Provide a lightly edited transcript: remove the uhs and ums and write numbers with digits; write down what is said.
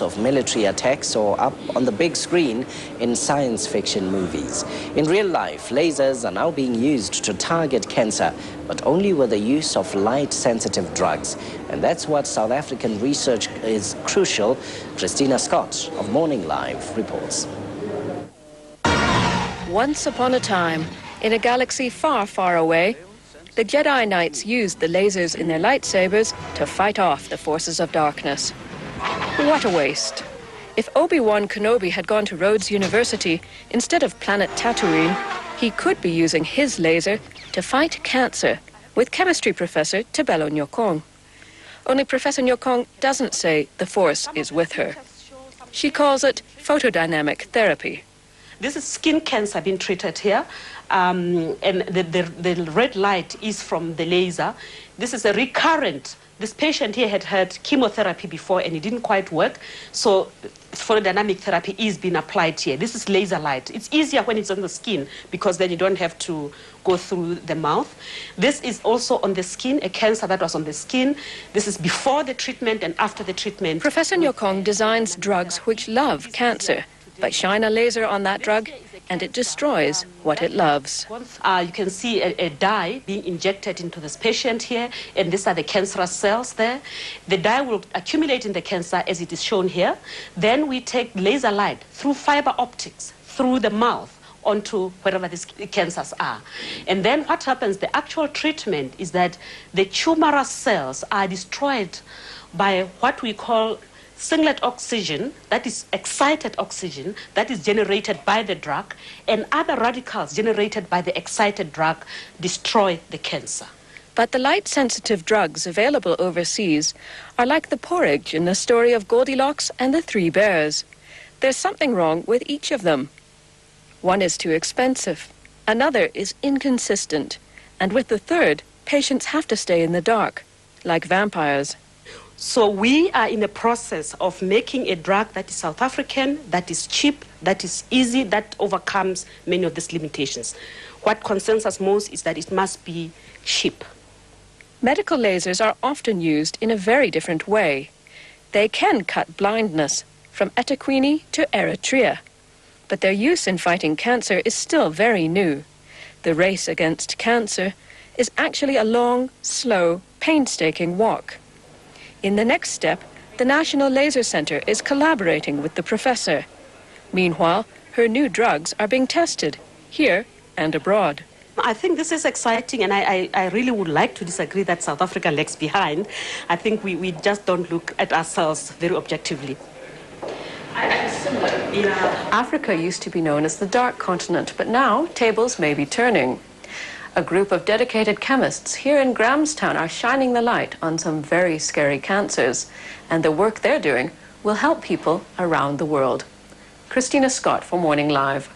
of military attacks or up on the big screen in science fiction movies. In real life, lasers are now being used to target cancer, but only with the use of light-sensitive drugs. And that's what South African research is crucial. Christina Scott of Morning Live reports. Once upon a time, in a galaxy far, far away, the Jedi Knights used the lasers in their lightsabers to fight off the forces of darkness. What a waste. If Obi-Wan Kenobi had gone to Rhodes University instead of planet Tatooine, he could be using his laser to fight cancer with chemistry professor Tebelo Nyokong. Only Professor Nyokong doesn't say the force is with her. She calls it photodynamic therapy. This is skin cancer being treated here, and the red light is from the laser. This is a recurrent. This patient here had had chemotherapy before and it didn't quite work, so photodynamic therapy is being applied here. This is laser light. It's easier when it's on the skin because then you don't have to go through the mouth. This is also on the skin, a cancer that was on the skin. This is before the treatment and after the treatment. Professor Nyokong designs drugs which love cancer. But shine a laser on that drug, and it destroys what it loves. You can see a dye being injected into this patient here, and these are the cancerous cells there. The dye will accumulate in the cancer as it is shown here. Then we take laser light through fiber optics, through the mouth, onto wherever these cancers are. And then what happens, the actual treatment is that the tumorous cells are destroyed by what we call singlet oxygen, that is excited oxygen, that is generated by the drug, and other radicals generated by the excited drug destroy the cancer. But the light-sensitive drugs available overseas are like the porridge in the story of Goldilocks and the Three Bears. There's something wrong with each of them. One is too expensive, another is inconsistent, and with the third, patients have to stay in the dark, like vampires. So we are in the process of making a drug that is South African, that is cheap, that is easy, that overcomes many of these limitations. What concerns us most is that it must be cheap. Medical lasers are often used in a very different way. They can cut blindness from Etequini to Eritrea, but their use in fighting cancer is still very new. The race against cancer is actually a long, slow, painstaking walk. In the next step, the National Laser Center is collaborating with the professor. Meanwhile, her new drugs are being tested, here and abroad. I think this is exciting, and I really would like to disagree that South Africa lags behind. I think we just don't look at ourselves very objectively. Africa used to be known as the dark continent, but now tables may be turning. A group of dedicated chemists here in Grahamstown are shining the light on some very scary cancers, and the work they're doing will help people around the world. Christina Scott for Morning Live.